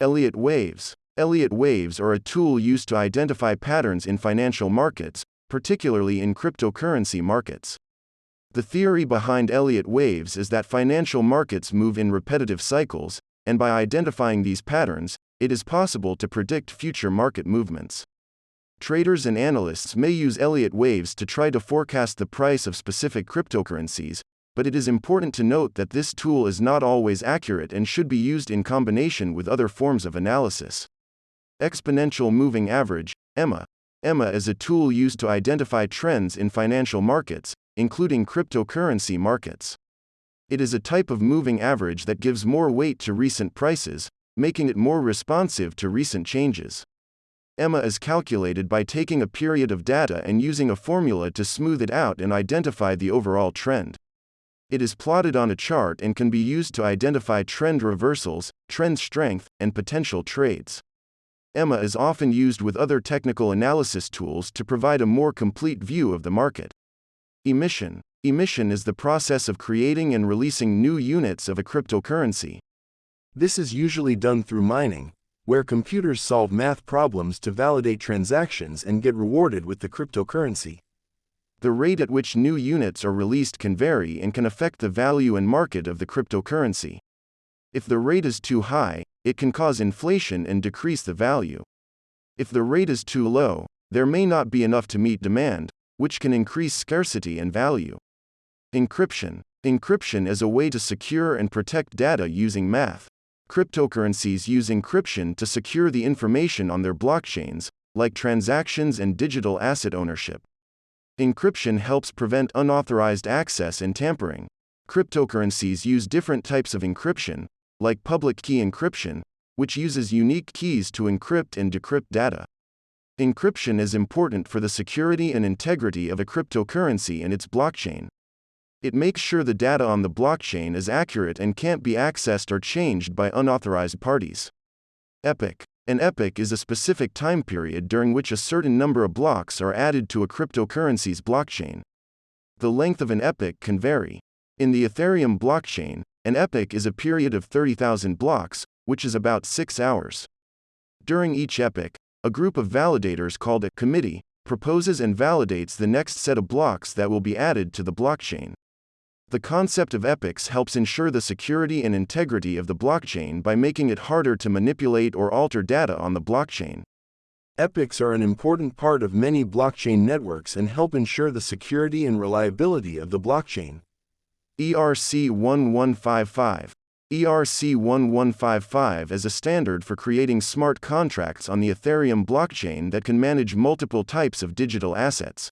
Elliott Waves. Elliott Waves are a tool used to identify patterns in financial markets, particularly in cryptocurrency markets. The theory behind Elliott Waves is that financial markets move in repetitive cycles, and by identifying these patterns, it is possible to predict future market movements. Traders and analysts may use Elliott Waves to try to forecast the price of specific cryptocurrencies, but it is important to note that this tool is not always accurate and should be used in combination with other forms of analysis. Exponential Moving Average, EMA. EMA is a tool used to identify trends in financial markets, including cryptocurrency markets. It is a type of moving average that gives more weight to recent prices, making it more responsive to recent changes. EMA is calculated by taking a period of data and using a formula to smooth it out and identify the overall trend. It is plotted on a chart and can be used to identify trend reversals, trend strength, and potential trades. EMA is often used with other technical analysis tools to provide a more complete view of the market. Emission. Emission is the process of creating and releasing new units of a cryptocurrency. This is usually done through mining, where computers solve math problems to validate transactions and get rewarded with the cryptocurrency. The rate at which new units are released can vary and can affect the value and market of the cryptocurrency. If the rate is too high, it can cause inflation and decrease the value. If the rate is too low, there may not be enough to meet demand, which can increase scarcity and value. Encryption. Encryption is a way to secure and protect data using math. Cryptocurrencies use encryption to secure the information on their blockchains, like transactions and digital asset ownership. Encryption helps prevent unauthorized access and tampering. Cryptocurrencies use different types of encryption, like public key encryption, which uses unique keys to encrypt and decrypt data. Encryption is important for the security and integrity of a cryptocurrency and its blockchain. It makes sure the data on the blockchain is accurate and can't be accessed or changed by unauthorized parties. Epoch. An epoch is a specific time period during which a certain number of blocks are added to a cryptocurrency's blockchain. The length of an epoch can vary. In the Ethereum blockchain, an epoch is a period of 30,000 blocks, which is about 6 hours. During each epoch, a group of validators called a committee proposes and validates the next set of blocks that will be added to the blockchain. The concept of epochs helps ensure the security and integrity of the blockchain by making it harder to manipulate or alter data on the blockchain. Epochs are an important part of many blockchain networks and help ensure the security and reliability of the blockchain. ERC-1155. ERC-1155 is a standard for creating smart contracts on the Ethereum blockchain that can manage multiple types of digital assets.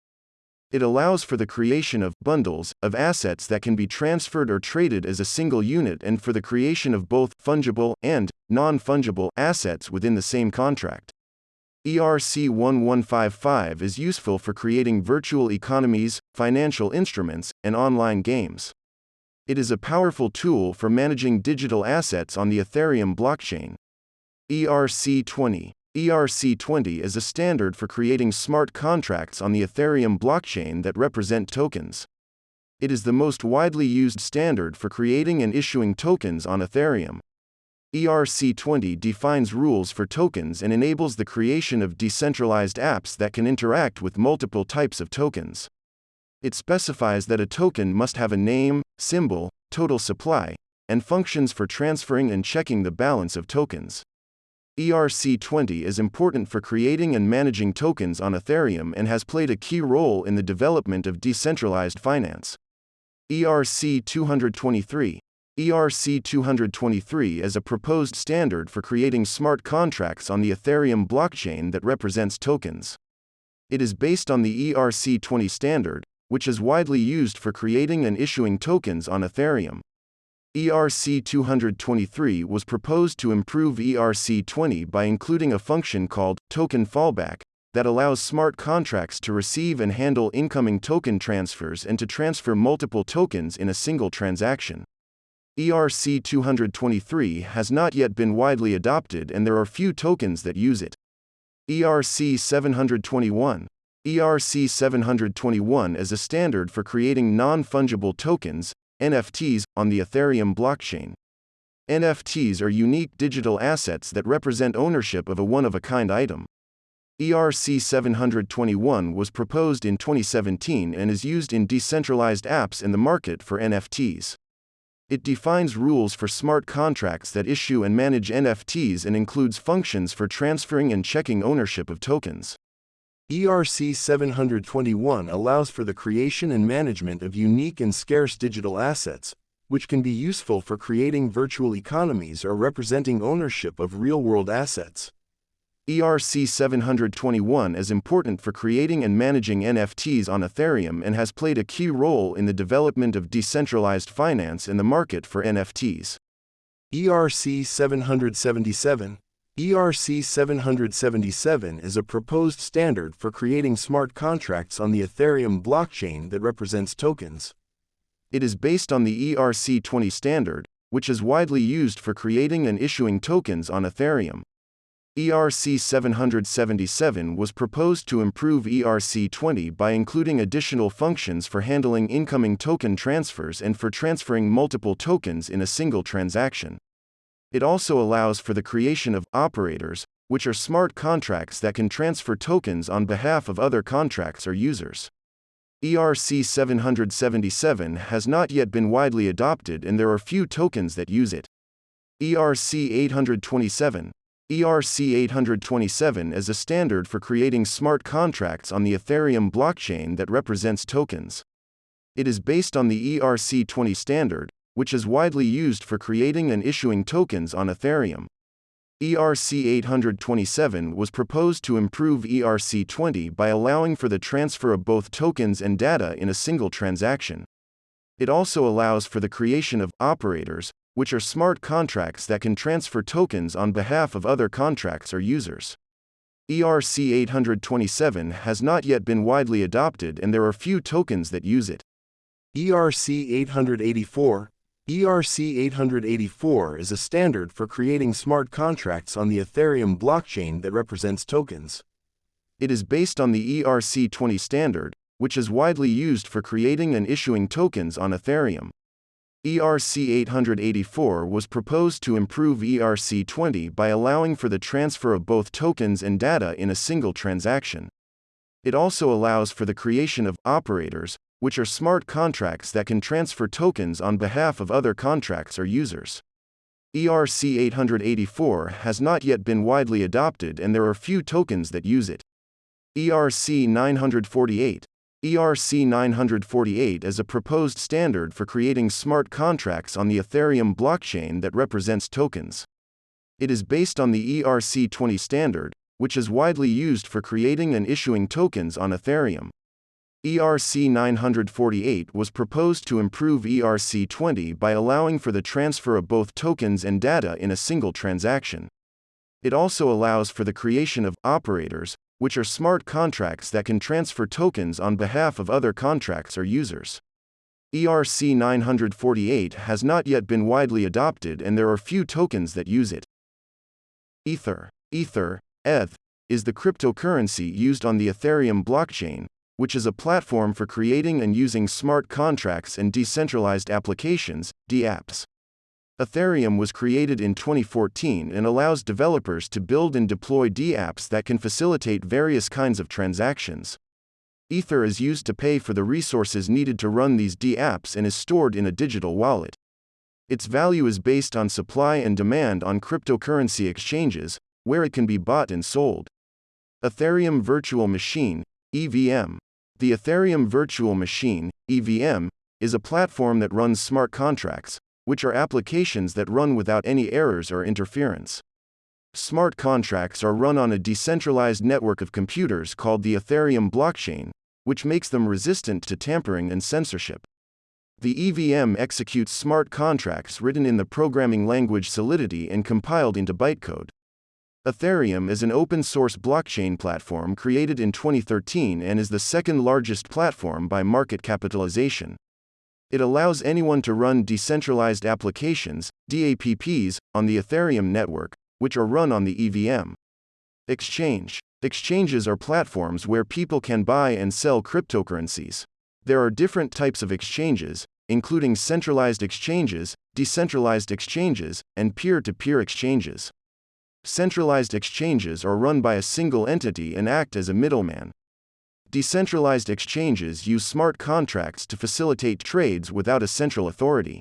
It allows for the creation of bundles of assets that can be transferred or traded as a single unit and for the creation of both fungible and non-fungible assets within the same contract. ERC-1155 is useful for creating virtual economies, financial instruments, and online games. It is a powerful tool for managing digital assets on the Ethereum blockchain. ERC-20. ERC-20 is a standard for creating smart contracts on the Ethereum blockchain that represent tokens. It is the most widely used standard for creating and issuing tokens on Ethereum. ERC-20 defines rules for tokens and enables the creation of decentralized apps that can interact with multiple types of tokens. It specifies that a token must have a name, symbol, total supply, and functions for transferring and checking the balance of tokens. ERC-20 is important for creating and managing tokens on Ethereum and has played a key role in the development of decentralized finance. ERC-223. ERC-223 is a proposed standard for creating smart contracts on the Ethereum blockchain that represents tokens. It is based on the ERC-20 standard, which is widely used for creating and issuing tokens on Ethereum. ERC-223 was proposed to improve ERC-20 by including a function called token fallback that allows smart contracts to receive and handle incoming token transfers and to transfer multiple tokens in a single transaction. ERC-223 has not yet been widely adopted and there are few tokens that use it. ERC-721. ERC-721 is a standard for creating non-fungible tokens, NFTs, on the Ethereum blockchain. NFTs are unique digital assets that represent ownership of a one-of-a-kind item. ERC 721 was proposed in 2017 and is used in decentralized apps in the market for NFTs. It defines rules for smart contracts that issue and manage NFTs and includes functions for transferring and checking ownership of tokens. ERC 721 allows for the creation and management of unique and scarce digital assets, which can be useful for creating virtual economies or representing ownership of real-world assets. ERC 721 is important for creating and managing NFTs on Ethereum and has played a key role in the development of decentralized finance in the market for NFTs. ERC 777 ERC 777 is a proposed standard for creating smart contracts on the Ethereum blockchain that represents tokens. It is based on the ERC20 standard, which is widely used for creating and issuing tokens on Ethereum. ERC 777 was proposed to improve ERC20 by including additional functions for handling incoming token transfers and for transferring multiple tokens in a single transaction. It also allows for the creation of operators, which are smart contracts that can transfer tokens on behalf of other contracts or users. ERC 777 has not yet been widely adopted and there are few tokens that use it. ERC 827 ERC 827 is a standard for creating smart contracts on the Ethereum blockchain that represents tokens. It is based on the ERC20 standard, which is widely used for creating and issuing tokens on Ethereum. ERC 827 was proposed to improve ERC20 by allowing for the transfer of both tokens and data in a single transaction. It also allows for the creation of operators, which are smart contracts that can transfer tokens on behalf of other contracts or users. ERC 827 has not yet been widely adopted and there are few tokens that use it. ERC 884 ERC 884 is a standard for creating smart contracts on the Ethereum blockchain that represents tokens. It is based on the ERC20 standard, which is widely used for creating and issuing tokens on Ethereum. ERC 884 was proposed to improve ERC20 by allowing for the transfer of both tokens and data in a single transaction. It also allows for the creation of operators, which are smart contracts that can transfer tokens on behalf of other contracts or users. ERC 884 has not yet been widely adopted and there are few tokens that use it. ERC 948 ERC 948 is a proposed standard for creating smart contracts on the Ethereum blockchain that represents tokens. It is based on the ERC20 standard, which is widely used for creating and issuing tokens on Ethereum. ERC 948 was proposed to improve ERC20 by allowing for the transfer of both tokens and data in a single transaction. It also allows for the creation of operators, which are smart contracts that can transfer tokens on behalf of other contracts or users. ERC 948 has not yet been widely adopted and there are few tokens that use it. Ether, ETH, is the cryptocurrency used on the Ethereum blockchain, which is a platform for creating and using smart contracts and decentralized applications, dApps. Ethereum was created in 2014 and allows developers to build and deploy dApps that can facilitate various kinds of transactions. Ether is used to pay for the resources needed to run these dApps and is stored in a digital wallet. Its value is based on supply and demand on cryptocurrency exchanges, where it can be bought and sold. Ethereum Virtual Machine, EVM. The Ethereum Virtual Machine, EVM, is a platform that runs smart contracts, which are applications that run without any errors or interference. Smart contracts are run on a decentralized network of computers called the Ethereum blockchain, which makes them resistant to tampering and censorship. The EVM executes smart contracts written in the programming language Solidity and compiled into bytecode. Ethereum is an open-source blockchain platform created in 2013 and is the second largest platform by market capitalization. It allows anyone to run decentralized applications, DApps, on the Ethereum network, which are run on the EVM. Exchanges are platforms where people can buy and sell cryptocurrencies. There are different types of exchanges, including centralized exchanges, decentralized exchanges, and peer-to-peer exchanges. Centralized exchanges are run by a single entity and act as a middleman. Decentralized exchanges use smart contracts to facilitate trades without a central authority.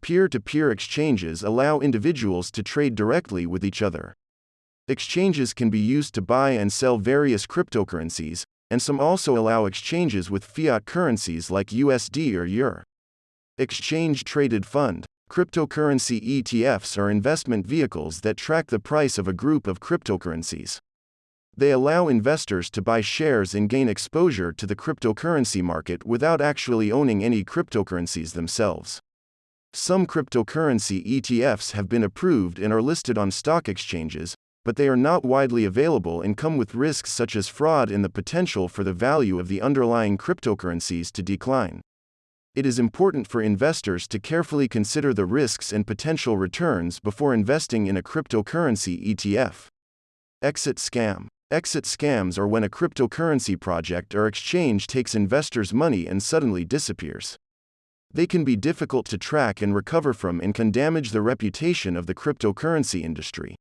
Peer-to-peer exchanges allow individuals to trade directly with each other. Exchanges can be used to buy and sell various cryptocurrencies, and some also allow exchanges with fiat currencies like USD or EUR. Exchange-traded fund. Cryptocurrency ETFs are investment vehicles that track the price of a group of cryptocurrencies. They allow investors to buy shares and gain exposure to the cryptocurrency market without actually owning any cryptocurrencies themselves. Some cryptocurrency ETFs have been approved and are listed on stock exchanges, but they are not widely available and come with risks such as fraud and the potential for the value of the underlying cryptocurrencies to decline. It is important for investors to carefully consider the risks and potential returns before investing in a cryptocurrency ETF. Exit scam. Exit scams are when a cryptocurrency project or exchange takes investors' money and suddenly disappears. They can be difficult to track and recover from and can damage the reputation of the cryptocurrency industry.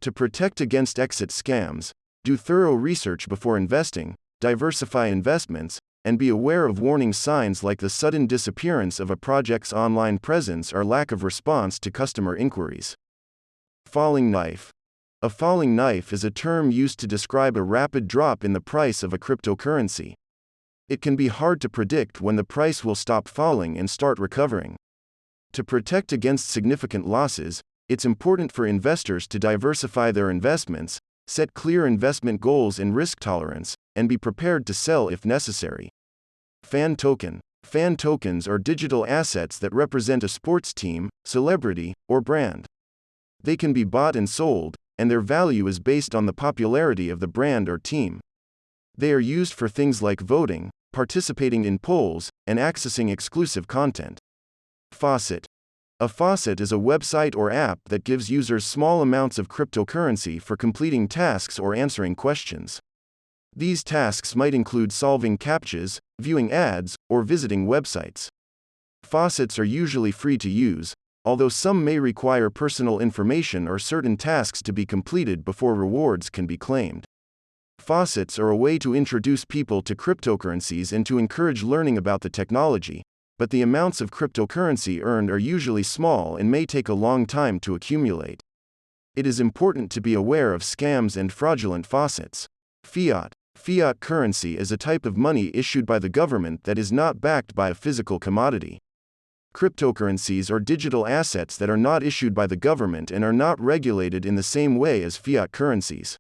To protect against exit scams, do thorough research before investing, diversify investments, and be aware of warning signs like the sudden disappearance of a project's online presence or lack of response to customer inquiries. Falling knife. A falling knife is a term used to describe a rapid drop in the price of a cryptocurrency. It can be hard to predict when the price will stop falling and start recovering. To protect against significant losses, it's important for investors to diversify their investments, set clear investment goals and risk tolerance, and be prepared to sell if necessary. Fan token. Fan tokens are digital assets that represent a sports team, celebrity, or brand. They can be bought and sold, and their value is based on the popularity of the brand or team. They are used for things like voting, participating in polls, and accessing exclusive content. Faucet. A faucet is a website or app that gives users small amounts of cryptocurrency for completing tasks or answering questions. These tasks might include solving CAPTCHAs, viewing ads, or visiting websites. Faucets are usually free to use, although some may require personal information or certain tasks to be completed before rewards can be claimed. Faucets are a way to introduce people to cryptocurrencies and to encourage learning about the technology, but the amounts of cryptocurrency earned are usually small and may take a long time to accumulate. It is important to be aware of scams and fraudulent faucets. Fiat. Fiat currency is a type of money issued by the government that is not backed by a physical commodity. Cryptocurrencies are digital assets that are not issued by the government and are not regulated in the same way as fiat currencies.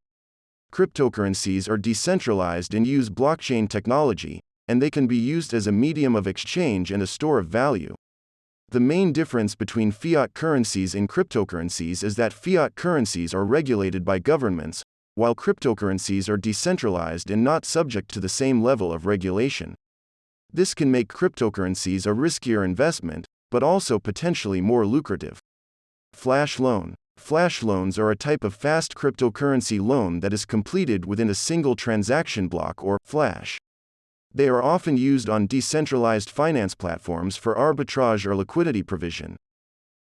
Cryptocurrencies are decentralized and use blockchain technology, and they can be used as a medium of exchange and a store of value. The main difference between fiat currencies and cryptocurrencies is that fiat currencies are regulated by governments, while cryptocurrencies are decentralized and not subject to the same level of regulation. This can make cryptocurrencies a riskier investment, but also potentially more lucrative. Flash loan. Flash loans are a type of fast cryptocurrency loan that is completed within a single transaction block or flash. They are often used on decentralized finance platforms for arbitrage or liquidity provision.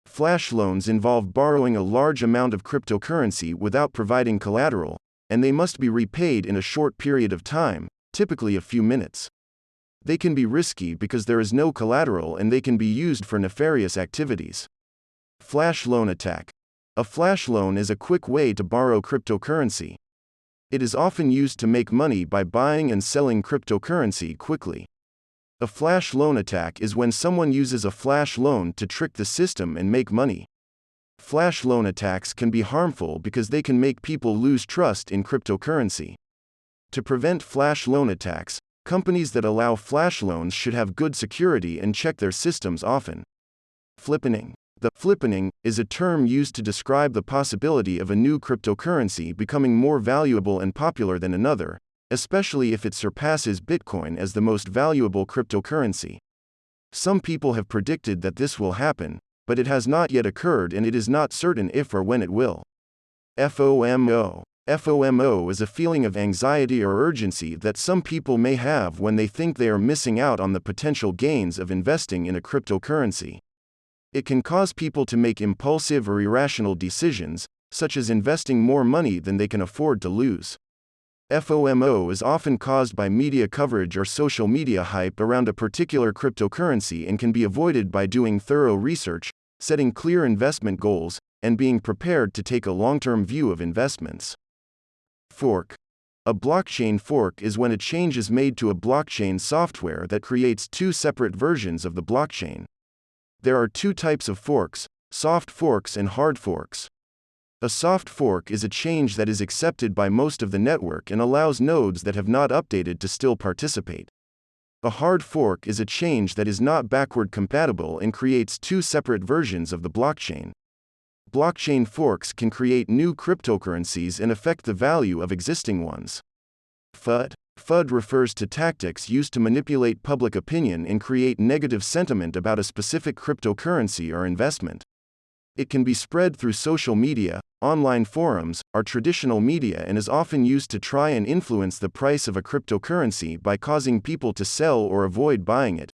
Flash loans involve borrowing a large amount of cryptocurrency without providing collateral, and they must be repaid in a short period of time, typically a few minutes. They can be risky because there is no collateral and they can be used for nefarious activities. Flash loan attack. A flash loan is a quick way to borrow cryptocurrency. It is often used to make money by buying and selling cryptocurrency quickly. A flash loan attack is when someone uses a flash loan to trick the system and make money. Flash loan attacks can be harmful because they can make people lose trust in cryptocurrency. To prevent flash loan attacks, companies that allow flash loans should have good security and check their systems often. Flippening. The flippening is a term used to describe the possibility of a new cryptocurrency becoming more valuable and popular than another, especially if it surpasses Bitcoin as the most valuable cryptocurrency. Some people have predicted that this will happen, but it has not yet occurred and it is not certain if or when it will. FOMO. FOMO is a feeling of anxiety or urgency that some people may have when they think they are missing out on the potential gains of investing in a cryptocurrency. It can cause people to make impulsive or irrational decisions, such as investing more money than they can afford to lose. FOMO is often caused by media coverage or social media hype around a particular cryptocurrency and can be avoided by doing thorough research, setting clear investment goals, and being prepared to take a long-term view of investments. Fork. A blockchain fork is when a change is made to a blockchain software that creates two separate versions of the blockchain. There are two types of forks, soft forks and hard forks. A soft fork is a change that is accepted by most of the network and allows nodes that have not updated to still participate. A hard fork is a change that is not backward compatible and creates two separate versions of the blockchain. Blockchain forks can create new cryptocurrencies and affect the value of existing ones. FUD. FUD refers to tactics used to manipulate public opinion and create negative sentiment about a specific cryptocurrency or investment. It can be spread through social media, online forums, or traditional media and is often used to try and influence the price of a cryptocurrency by causing people to sell or avoid buying it.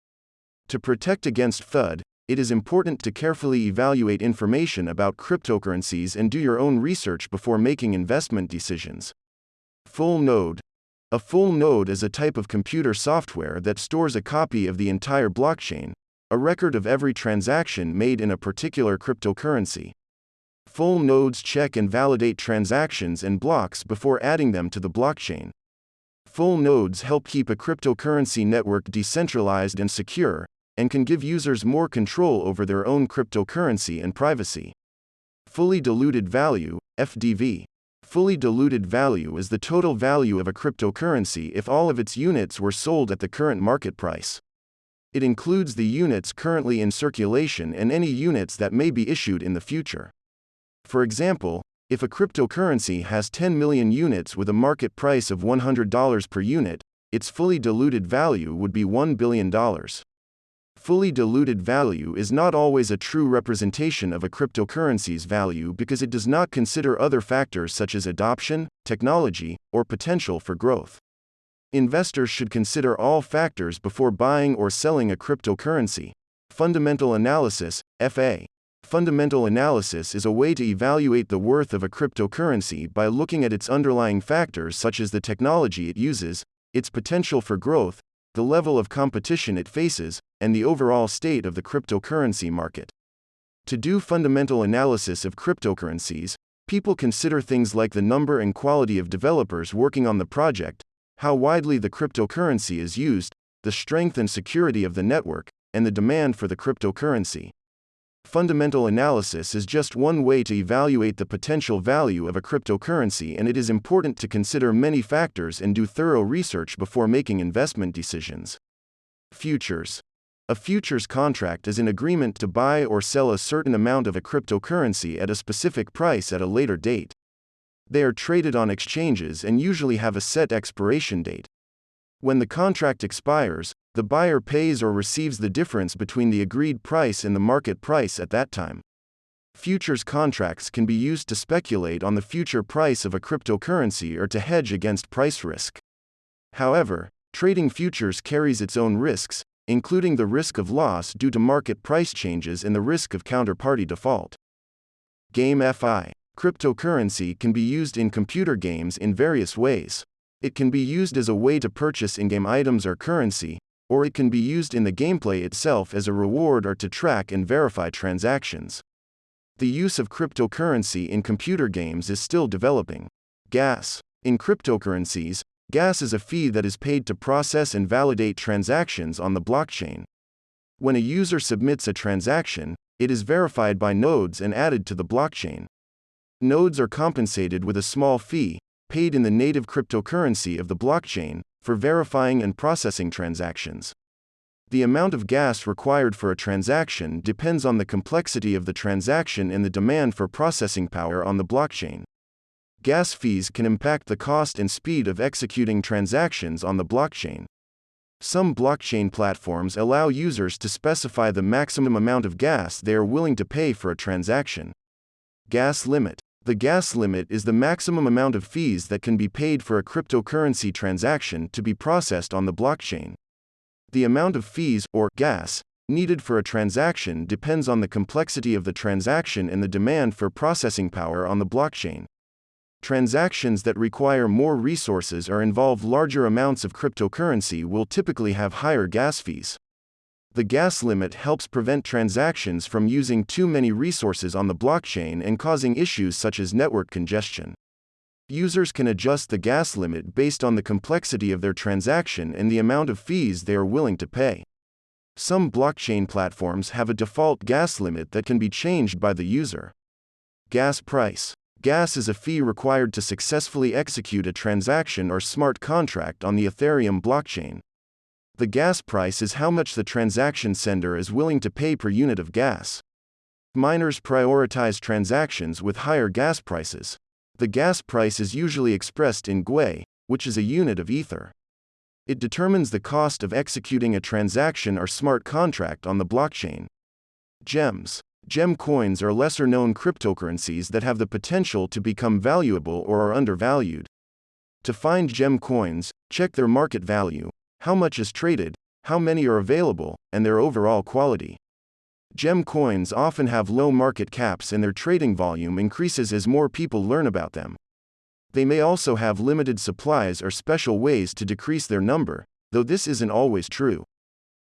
To protect against FUD, it is important to carefully evaluate information about cryptocurrencies and do your own research before making investment decisions. Full node. A full node is a type of computer software that stores a copy of the entire blockchain, a record of every transaction made in a particular cryptocurrency. Full nodes check and validate transactions and blocks before adding them to the blockchain. Full nodes help keep a cryptocurrency network decentralized and secure, and can give users more control over their own cryptocurrency and privacy. Fully diluted value, FDV. Fully diluted value is the total value of a cryptocurrency if all of its units were sold at the current market price. It includes the units currently in circulation and any units that may be issued in the future. For example, if a cryptocurrency has 10 million units with a market price of $100 per unit, its fully diluted value would be $1 billion. Fully diluted value is not always a true representation of a cryptocurrency's value because it does not consider other factors such as adoption, technology, or potential for growth. Investors should consider all factors before buying or selling a cryptocurrency. Fundamental analysis, FA. Fundamental analysis is a way to evaluate the worth of a cryptocurrency by looking at its underlying factors such as the technology it uses, its potential for growth, the level of competition it faces, and the overall state of the cryptocurrency market. To do fundamental analysis of cryptocurrencies, people consider things like the number and quality of developers working on the project, how widely the cryptocurrency is used, the strength and security of the network, and the demand for the cryptocurrency. Fundamental analysis is just one way to evaluate the potential value of a cryptocurrency, and it is important to consider many factors and do thorough research before making investment decisions. Futures. A futures contract is an agreement to buy or sell a certain amount of a cryptocurrency at a specific price at a later date. They are traded on exchanges and usually have a set expiration date. When the contract expires, the buyer pays or receives the difference between the agreed price and the market price at that time. Futures contracts can be used to speculate on the future price of a cryptocurrency or to hedge against price risk. However, trading futures carries its own risks, including the risk of loss due to market price changes and the risk of counterparty default. GameFi. Cryptocurrency can be used in computer games in various ways. It can be used as a way to purchase in-game items or currency, or it can be used in the gameplay itself as a reward or to track and verify transactions. The use of cryptocurrency in computer games is still developing. Gas. In cryptocurrencies, gas is a fee that is paid to process and validate transactions on the blockchain. When a user submits a transaction, it is verified by nodes and added to the blockchain. Nodes are compensated with a small fee, paid in the native cryptocurrency of the blockchain, for verifying and processing transactions. The amount of gas required for a transaction depends on the complexity of the transaction and the demand for processing power on the blockchain. Gas fees can impact the cost and speed of executing transactions on the blockchain. Some blockchain platforms allow users to specify the maximum amount of gas they are willing to pay for a transaction. Gas limit. The gas limit is the maximum amount of fees that can be paid for a cryptocurrency transaction to be processed on the blockchain. The amount of fees, or gas, needed for a transaction depends on the complexity of the transaction and the demand for processing power on the blockchain. Transactions that require more resources or involve larger amounts of cryptocurrency will typically have higher gas fees. The gas limit helps prevent transactions from using too many resources on the blockchain and causing issues such as network congestion. Users can adjust the gas limit based on the complexity of their transaction and the amount of fees they are willing to pay. Some blockchain platforms have a default gas limit that can be changed by the user. Gas price. Gas is a fee required to successfully execute a transaction or smart contract on the Ethereum blockchain. The gas price is how much the transaction sender is willing to pay per unit of gas. Miners prioritize transactions with higher gas prices. The gas price is usually expressed in Gwei, which is a unit of Ether. It determines the cost of executing a transaction or smart contract on the blockchain. Gems. Gem coins are lesser-known cryptocurrencies that have the potential to become valuable or are undervalued. To find gem coins, check their market value, how much is traded, how many are available, and their overall quality. Gem coins often have low market caps and their trading volume increases as more people learn about them. They may also have limited supplies or special ways to decrease their number, though this isn't always true.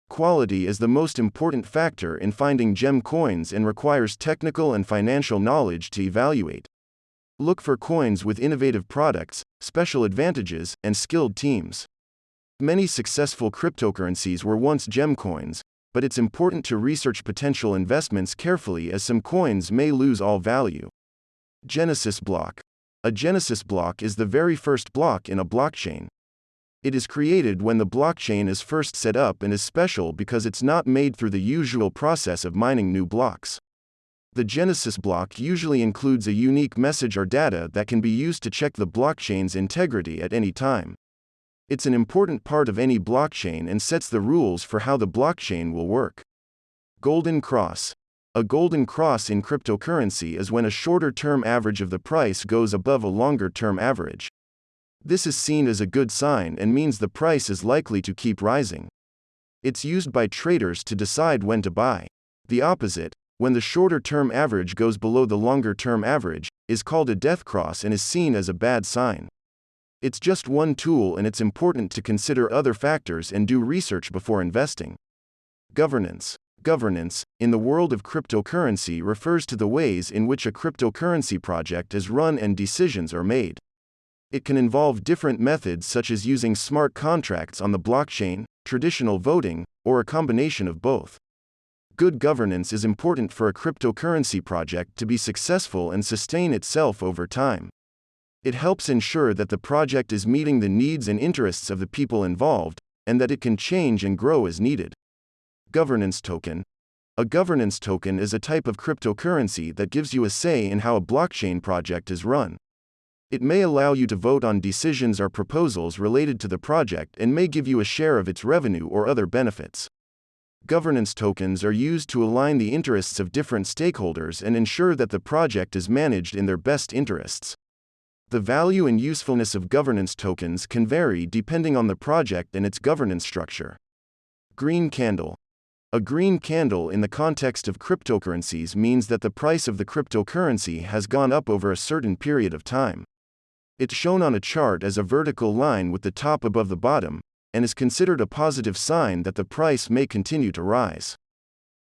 Quality is the most important factor in finding gem coins and requires technical and financial knowledge to evaluate. Look for coins with innovative products, special advantages, and skilled teams. Many successful cryptocurrencies were once gem coins, but it's important to research potential investments carefully as some coins may lose all value. Genesis block. A genesis block is the very first block in a blockchain. It is created when the blockchain is first set up and is special because it's not made through the usual process of mining new blocks. The genesis block usually includes a unique message or data that can be used to check the blockchain's integrity at any time. It's an important part of any blockchain and sets the rules for how the blockchain will work. Golden cross. A golden cross in cryptocurrency is when a shorter-term average of the price goes above a longer-term average. This is seen as a good sign and means the price is likely to keep rising. It's used by traders to decide when to buy. The opposite, when the shorter-term average goes below the longer-term average, is called a death cross and is seen as a bad sign. It's just one tool and it's important to consider other factors and do research before investing. Governance. Governance, in the world of cryptocurrency, refers to the ways in which a cryptocurrency project is run and decisions are made. It can involve different methods such as using smart contracts on the blockchain, traditional voting, or a combination of both. Good governance is important for a cryptocurrency project to be successful and sustain itself over time. It helps ensure that the project is meeting the needs and interests of the people involved, and that it can change and grow as needed. Governance token. A governance token is a type of cryptocurrency that gives you a say in how a blockchain project is run. It may allow you to vote on decisions or proposals related to the project and may give you a share of its revenue or other benefits. Governance tokens are used to align the interests of different stakeholders and ensure that the project is managed in their best interests. The value and usefulness of governance tokens can vary depending on the project and its governance structure. Green candle. A green candle in the context of cryptocurrencies means that the price of the cryptocurrency has gone up over a certain period of time. It's shown on a chart as a vertical line with the top above the bottom, and is considered a positive sign that the price may continue to rise.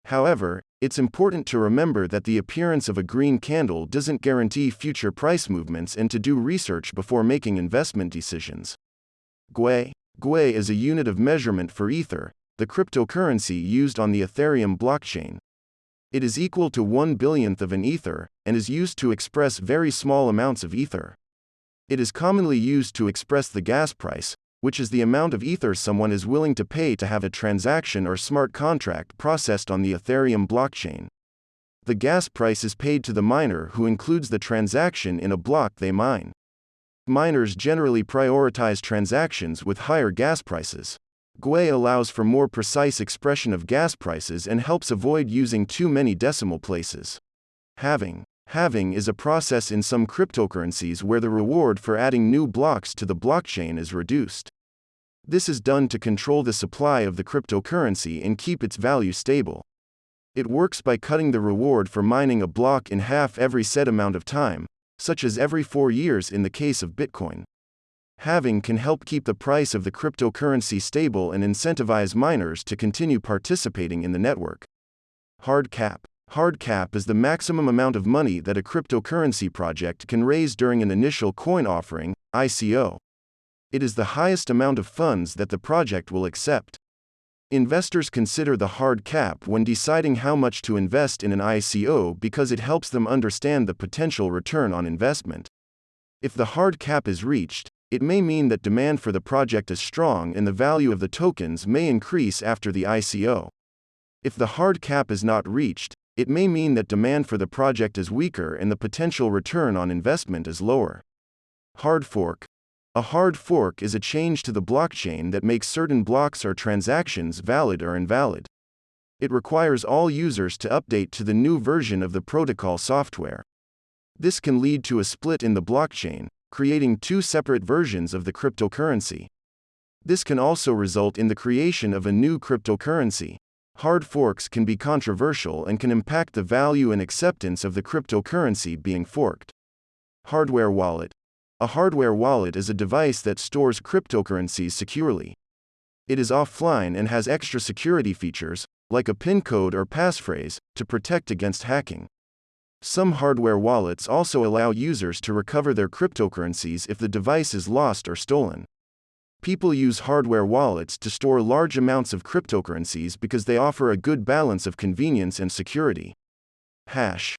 However, it's important to remember that the appearance of a green candle doesn't guarantee future price movements and to do research before making investment decisions. Gwei. Gwei is a unit of measurement for Ether, the cryptocurrency used on the Ethereum blockchain. It is equal to 1/1000th of an Ether, and is used to express very small amounts of Ether. It is commonly used to express the gas price, which is the amount of Ether someone is willing to pay to have a transaction or smart contract processed on the Ethereum blockchain. The gas price is paid to the miner who includes the transaction in a block they mine. Miners generally prioritize transactions with higher gas prices. Gwei allows for more precise expression of gas prices and helps avoid using too many decimal places. Halving. Halving is a process in some cryptocurrencies where the reward for adding new blocks to the blockchain is reduced. This is done to control the supply of the cryptocurrency and keep its value stable. It works by cutting the reward for mining a block in half every set amount of time, such as every 4 years in the case of Bitcoin. Halving can help keep the price of the cryptocurrency stable and incentivize miners to continue participating in the network. Hard cap. Hard cap is the maximum amount of money that a cryptocurrency project can raise during an initial coin offering, ICO. It is the highest amount of funds that the project will accept. Investors consider the hard cap when deciding how much to invest in an ICO because it helps them understand the potential return on investment. If the hard cap is reached, it may mean that demand for the project is strong and the value of the tokens may increase after the ICO. If the hard cap is not reached, it may mean that demand for the project is weaker and the potential return on investment is lower. Hard fork. A hard fork is a change to the blockchain that makes certain blocks or transactions valid or invalid. It requires all users to update to the new version of the protocol software. This can lead to a split in the blockchain, creating two separate versions of the cryptocurrency. This can also result in the creation of a new cryptocurrency. Hard forks can be controversial and can impact the value and acceptance of the cryptocurrency being forked. Hardware wallet. A hardware wallet is a device that stores cryptocurrencies securely. It is offline and has extra security features, like a PIN code or passphrase, to protect against hacking. Some hardware wallets also allow users to recover their cryptocurrencies if the device is lost or stolen. People use hardware wallets to store large amounts of cryptocurrencies because they offer a good balance of convenience and security. Hash.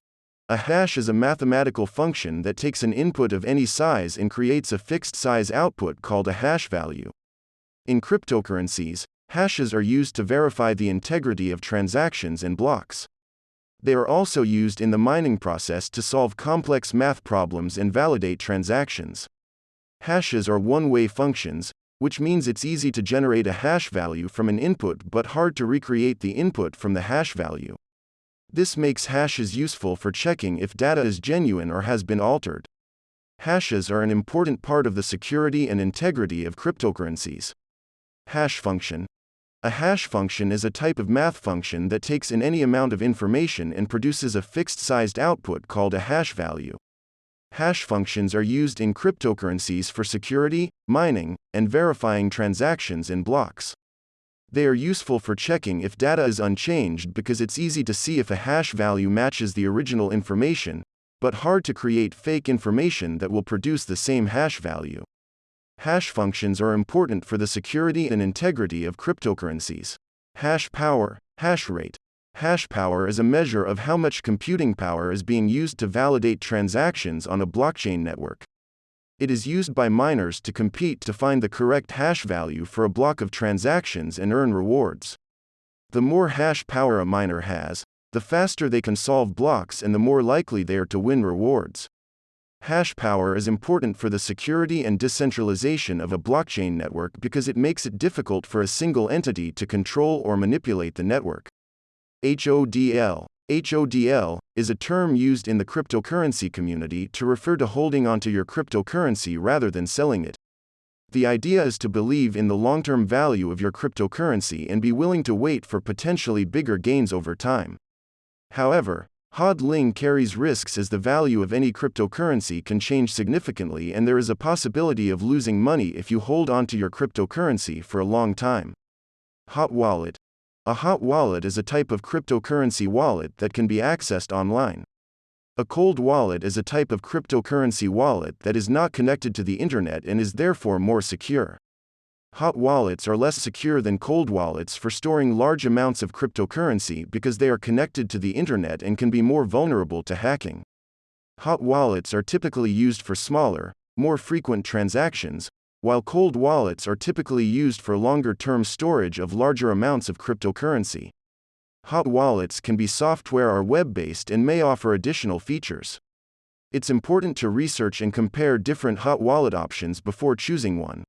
A hash is a mathematical function that takes an input of any size and creates a fixed size output called a hash value. In cryptocurrencies, hashes are used to verify the integrity of transactions and blocks. They are also used in the mining process to solve complex math problems and validate transactions. Hashes are one-way functions, which means it's easy to generate a hash value from an input but hard to recreate the input from the hash value. This makes hashes useful for checking if data is genuine or has been altered. Hashes are an important part of the security and integrity of cryptocurrencies. Hash function. A hash function is a type of math function that takes in any amount of information and produces a fixed-sized output called a hash value. Hash functions are used in cryptocurrencies for security, mining, and verifying transactions in blocks. They are useful for checking if data is unchanged because it's easy to see if a hash value matches the original information, but hard to create fake information that will produce the same hash value. Hash functions are important for the security and integrity of cryptocurrencies. Hash power, hash rate. Hash power is a measure of how much computing power is being used to validate transactions on a blockchain network. It is used by miners to compete to find the correct hash value for a block of transactions and earn rewards. The more hash power a miner has, the faster they can solve blocks and the more likely they are to win rewards. Hash power is important for the security and decentralization of a blockchain network because it makes it difficult for a single entity to control or manipulate the network. HODL. HODL is a term used in the cryptocurrency community to refer to holding onto your cryptocurrency rather than selling it. The idea is to believe in the long-term value of your cryptocurrency and be willing to wait for potentially bigger gains over time. However, HODLing carries risks as the value of any cryptocurrency can change significantly and there is a possibility of losing money if you hold onto your cryptocurrency for a long time. Hot wallet. A hot wallet is a type of cryptocurrency wallet that can be accessed online. A cold wallet is a type of cryptocurrency wallet that is not connected to the internet and is therefore more secure. Hot wallets are less secure than cold wallets for storing large amounts of cryptocurrency because they are connected to the internet and can be more vulnerable to hacking. Hot wallets are typically used for smaller, more frequent transactions, while cold wallets are typically used for longer-term storage of larger amounts of cryptocurrency. Hot wallets can be software or web-based and may offer additional features. It's important to research and compare different hot wallet options before choosing one.